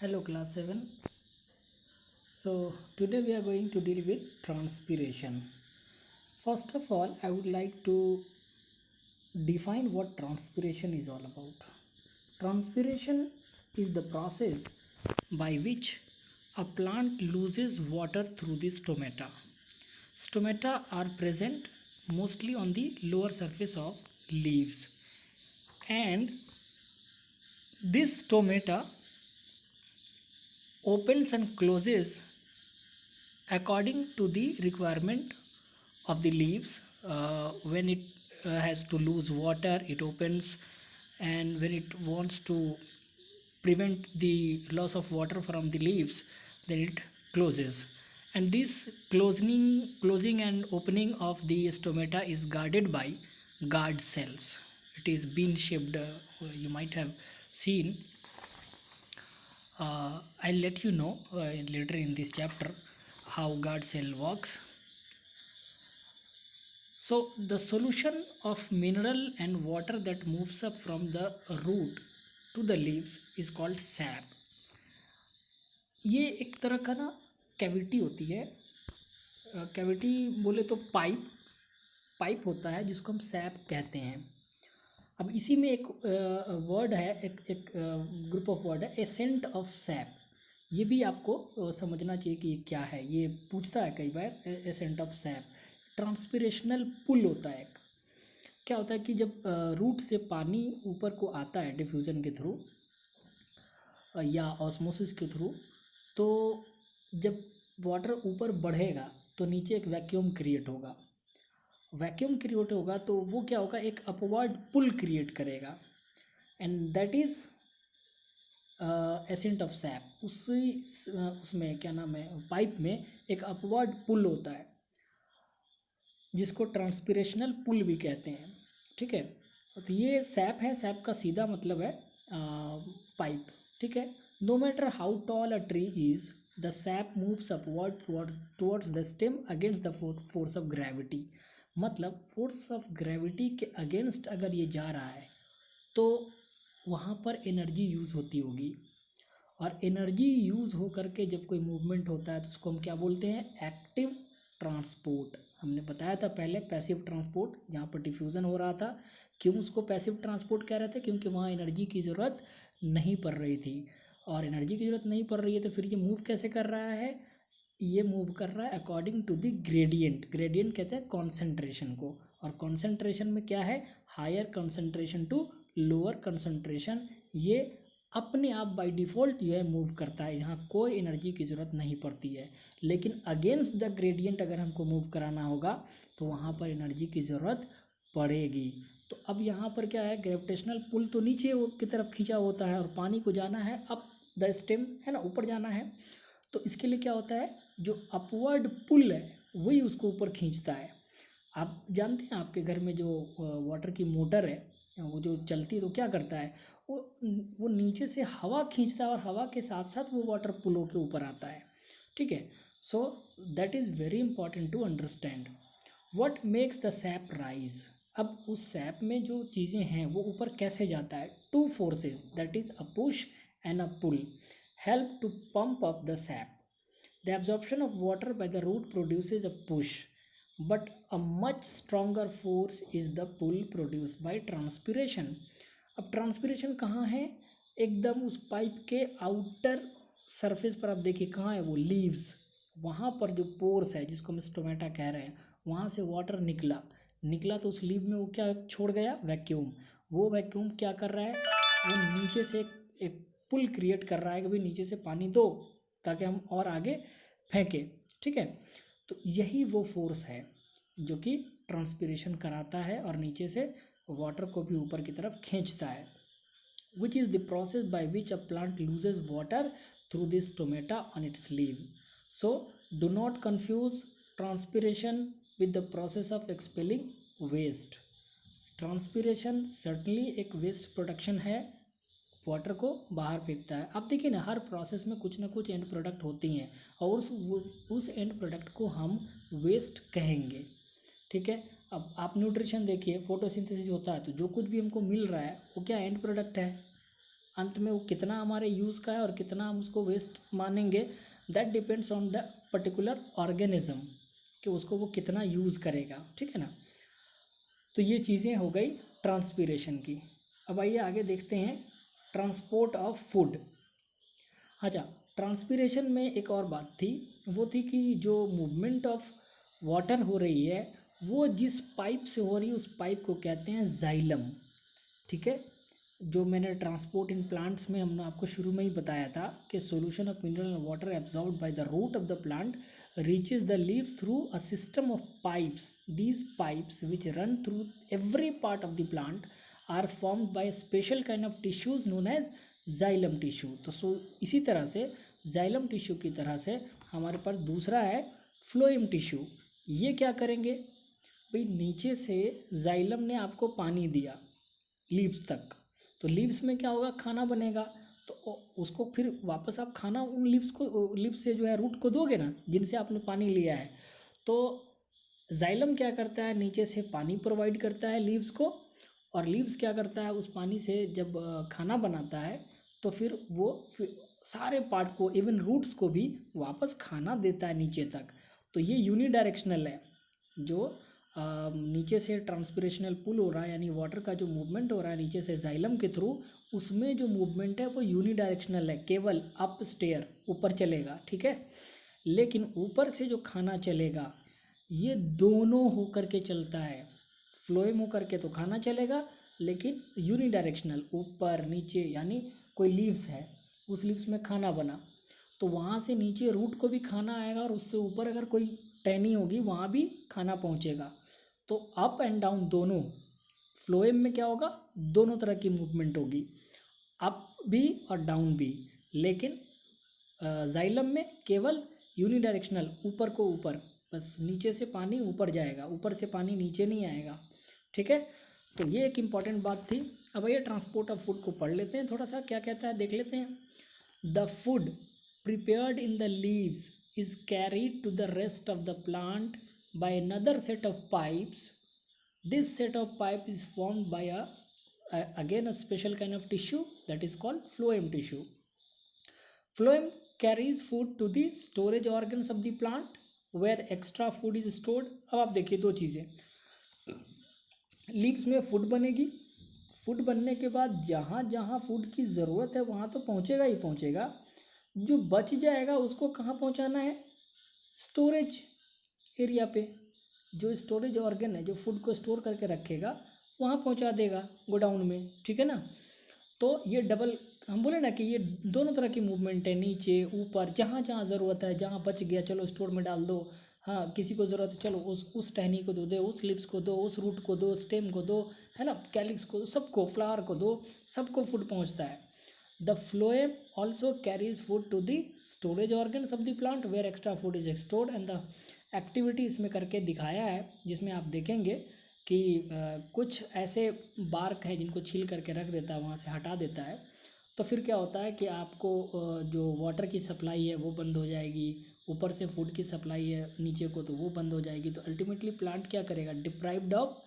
Hello, class 7. So, today we are going to deal with transpiration. First of all, I would like to define what transpiration is all about. Transpiration is the process by which a plant loses water through the stomata. Stomata are present mostly on the lower surface of leaves, and this stomata opens and closes according to the requirement of the leaves. When it has to lose water, it opens, and when it wants to prevent the loss of water from the leaves, then it closes. And this closing and opening of the stomata is guarded by guard cells. It is bean shaped. You might have seen. I'll let you know later in this chapter how guard cell works. So the solution of mineral and water that moves up from the root to the leaves is called sap. ये एक तरह का ना cavity होती है. Cavity बोले तो pipe होता है जिसको हम सैप कहते हैं. अब इसी में एक वर्ड है, एक ग्रुप ऑफ वर्ड है, एसेंट ऑफ सैप. ये भी आपको समझना चाहिए कि ये क्या है. ये पूछता है कई बार, एसेंट ऑफ सैप. ट्रांसपिरेशनल पुल होता है एक. क्या होता है कि जब रूट से पानी ऊपर को आता है डिफ्यूज़न के थ्रू या ऑस्मोसिस के थ्रू, तो जब वाटर ऊपर बढ़ेगा तो नीचे एक वैक्यूम क्रिएट होगा. वैक्यूम क्रिएट होगा तो वो क्या होगा, एक अपवर्ड पुल क्रिएट करेगा, and that is ascent of SAP. उसमें क्या नाम है, पाइप में एक अपवर्ड पुल होता है जिसको ट्रांसपिरेशनल पुल भी कहते हैं. ठीक है, तो ये सैप है. सैप का सीधा मतलब है पाइप. ठीक है. No matter how tall a tree is, the sap moves upward towards the stem against the force of gravity. मतलब फोर्स ऑफ ग्रेविटी के अगेंस्ट अगर ये जा रहा है तो वहाँ पर एनर्जी यूज़ होती होगी, और एनर्जी यूज़ हो करके जब कोई मूवमेंट होता है तो उसको हम क्या बोलते हैं, एक्टिव ट्रांसपोर्ट. हमने बताया था पहले पैसिव ट्रांसपोर्ट, जहाँ पर डिफ्यूज़न हो रहा था. क्यों उसको पैसिव ट्रांसपोर्ट कह रहे थे, क्योंकि वहाँ एनर्जी की ज़रूरत नहीं पड़ रही थी. और एनर्जी की ज़रूरत नहीं पड़ रही है तो फिर ये मूव कैसे कर रहा है, ये मूव कर रहा है according to the gradient. Gradient कहते हैं कॉन्सेंट्रेशन को, और कॉन्सेंट्रेशन में क्या है, higher concentration to lower concentration. ये अपने आप बाय डिफ़ॉल्ट जो है मूव करता है, यहाँ कोई एनर्जी की ज़रूरत नहीं पड़ती है. लेकिन अगेंस्ट द ग्रेडियंट अगर हमको मूव कराना होगा तो वहाँ पर एनर्जी की ज़रूरत पड़ेगी. तो अब यहाँ पर क्या है, ग्रेविटेशनल पुल तो नीचे की तरफ खींचा होता है, और पानी को जाना है अप द स्टेम, है ना, ऊपर जाना है. तो इसके लिए क्या होता है, जो अपवर्ड पुल है वही उसको ऊपर खींचता है. आप जानते हैं आपके घर में जो वाटर की मोटर है वो जो चलती है तो क्या करता है, वो नीचे से हवा खींचता है और हवा के साथ साथ वो वाटर पुलों के ऊपर आता है. ठीक है. So that is very important to understand. What makes the sap rise. अब उस सैप में जो चीज़ें हैं वो ऊपर कैसे जाता है, two forces, that is a push and a pull, help to pump up the sap. The absorption of water by the root produces a push, but a much stronger force is the pull produced by transpiration. अब transpiration कहाँ है, एकदम उस pipe के outer surface पर. आप देखिए कहाँ है वो, लीव्स. वहाँ पर जो पोर्स है जिसको हम स्टोमेटा कह रहे हैं, वहाँ से वाटर निकला तो उस लीव में वो क्या छोड़ गया, वैक्यूम. वो वैक्यूम क्या कर रहा है, वो नीचे से एक पुल क्रिएट कर रहा है कि भाई नीचे से पानी दो ताकि हम और आगे फेंकें. ठीक है. तो यही वो फोर्स है जो कि ट्रांसपिरेशन कराता है और नीचे से वाटर को भी ऊपर की तरफ खींचता है. which is the process by which a plant loses water through this stomata on its leaf. So do not confuse transpiration with the process of expelling waste. Transpiration certainly एक वेस्ट प्रोडक्शन है, water को बाहर फेंकता है. आप देखिए ना, हर process में कुछ ना कुछ एंड प्रोडक्ट होती हैं, और उस एंड प्रोडक्ट को हम वेस्ट कहेंगे. ठीक है. अब आप न्यूट्रिशन देखिए, फोटोसिंथेसिस होता है तो जो कुछ भी हमको मिल रहा है वो क्या एंड प्रोडक्ट है. अंत में वो कितना हमारे यूज़ का है और कितना हम उसको वेस्ट मानेंगे, that depends on the particular organism कि उसको वो कितना यूज़ करेगा, ठीक है ना। तो ये चीज़ें हो गई ट्रांसपीरेशन की। अब आइए आगे देखते हैं ट्रांसपोर्ट ऑफ फूड। अच्छा, ट्रांसपीरेशन में एक और बात थी, वो थी कि जो मूवमेंट ऑफ वाटर हो रही है वो जिस पाइप से हो रही है उस पाइप को कहते हैं जाइलम, ठीक है। जो मैंने ट्रांसपोर्ट इन प्लांट्स में हमने आपको शुरू में ही बताया था कि solution of mineral water absorbed by the root of the plant reaches the leaves through a system of pipes. These pipes which run through every part of the plant are formed by a special kind of tissues known as xylem tissue. तो इसी तरह से xylem tissue की तरह से हमारे पास दूसरा है phloem tissue। ये क्या करेंगे भाई, नीचे से xylem ने आपको पानी दिया लीव्स तक, तो लीव्स में क्या होगा, खाना बनेगा, तो उसको फिर वापस आप खाना उन लीव्स से जो है रूट को दोगे ना, जिनसे आपने पानी लिया है। तो जाइलम क्या करता है, नीचे से पानी प्रोवाइड करता है लीव्स को, और लीव्स क्या करता है, उस पानी से जब खाना बनाता है तो फिर वो सारे पार्ट को, इवन रूट्स को भी वापस खाना देता है नीचे तक। तो ये यूनिडायरेक्शनल है। जो नीचे से ट्रांसपिरेशनल पुल हो रहा है, यानी वाटर का जो मूवमेंट हो रहा है नीचे से जाइलम के थ्रू, उसमें जो मूवमेंट है वो यूनिडायरेक्शनल है, केवल अप स्टेयर, ऊपर चलेगा, ठीक है। लेकिन ऊपर से जो खाना चलेगा ये दोनों होकर के चलता है, फ्लोएम होकर के तो खाना चलेगा, लेकिन यूनिडायरेक्शनल, ऊपर नीचे, यानी कोई लीव्स है, उस लीव्स में खाना बना तो वहाँ से नीचे रूट को भी खाना आएगा, और उससे ऊपर अगर कोई टहनी होगी वहाँ भी खाना पहुँचेगा। तो अप एंड डाउन दोनों, फ्लोएम में क्या होगा, दोनों तरह की मूवमेंट होगी, अप भी और डाउन भी। लेकिन जाइलम में केवल यूनिडायरेक्शनल, ऊपर को ऊपर, बस नीचे से पानी ऊपर जाएगा, ऊपर से पानी नीचे नहीं आएगा, ठीक है। तो ये एक इम्पॉर्टेंट बात थी। अब ये ट्रांसपोर्ट ऑफ फूड को पढ़ लेते हैं, थोड़ा सा क्या कहता है देख लेते हैं। The food prepared in the leaves is carried to the rest of the plant by another set of pipes. This set of pipe is formed by again a special kind of tissue that is called phloem tissue. Phloem carries food to the storage organs of the plant where extra food is stored. अब आप देखिए दो चीज़ें, leaves में food बनेगी, food बनने के बाद जहाँ जहाँ फूड की ज़रूरत है वहाँ तो पहुँचेगा ही पहुँचेगा, जो बच जाएगा उसको कहाँ पहुँचाना है, स्टोरेज एरिया पे। जो स्टोरेज ऑर्गन है जो फूड को स्टोर करके रखेगा वहाँ पहुँचा देगा गोडाउन में, ठीक है ना। तो ये डबल, हम बोले ना कि ये दोनों तरह की मूवमेंट है, नीचे ऊपर, जहाँ जहाँ ज़रूरत है, जहाँ बच गया चलो स्टोर में डाल दो, हाँ किसी को ज़रूरत है चलो उस टहनी को दो, उस लिप्स को दो, उस रूट को दो, स्टेम को दो, है ना, कैलिक्स को दो, सबको, फ्लावर को दो, सबको फूड पहुँचता है। The phloem also carries food to the storage organs of the plant where extra food is stored, and the activity इसमें करके दिखाया है, जिसमें आप देखेंगे कि कुछ ऐसे बार्क है जिनको छील करके रख देता है, वहाँ से हटा देता है, तो फिर क्या होता है कि आपको जो वाटर की सप्लाई है वो बंद हो जाएगी, ऊपर से फूड की सप्लाई है नीचे को तो वो बंद हो जाएगी। तो अल्टीमेटली प्लांट क्या करेगा, deprived of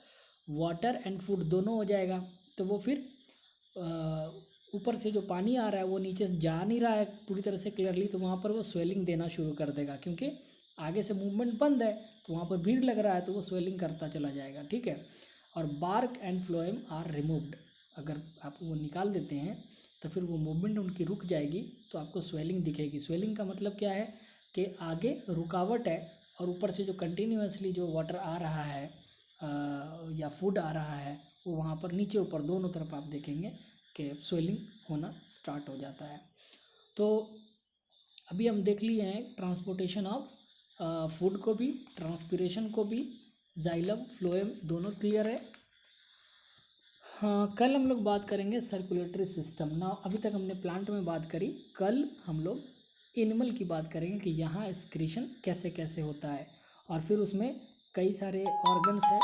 water and food दोनों हो जाएगा। तो वो फिर ऊपर से जो पानी आ रहा है वो नीचे से जा नहीं रहा है पूरी तरह से क्लियरली, तो वहाँ पर वो स्वेलिंग देना शुरू कर देगा, क्योंकि आगे से मूवमेंट बंद है तो वहाँ पर भीड़ लग रहा है तो वो स्वेलिंग करता चला जाएगा, ठीक है। और bark and phloem are removed, अगर आप वो निकाल देते हैं तो फिर वो मूवमेंट उनकी रुक जाएगी, तो आपको स्वेलिंग दिखेगी। स्वेलिंग का मतलब क्या है कि आगे रुकावट है और ऊपर से जो कंटिन्यूसली जो वाटर आ रहा है या फूड आ रहा है वो वहाँ पर नीचे ऊपर दोनों तरफ आप देखेंगे कि स्वेलिंग होना स्टार्ट हो जाता है। तो अभी हम देख लिए हैं ट्रांसपोर्टेशन ऑफ फूड को भी, ट्रांसपिरेशन को भी, जाइलम फ्लोएम दोनों क्लियर है। हाँ, कल हम लोग बात करेंगे सर्कुलेटरी सिस्टम ना। अभी तक हमने प्लांट में बात करी, कल हम लोग एनिमल की बात करेंगे कि यहाँ एक्सक्रीशन कैसे कैसे होता है, और फिर उसमें कई सारे ऑर्गन्स है।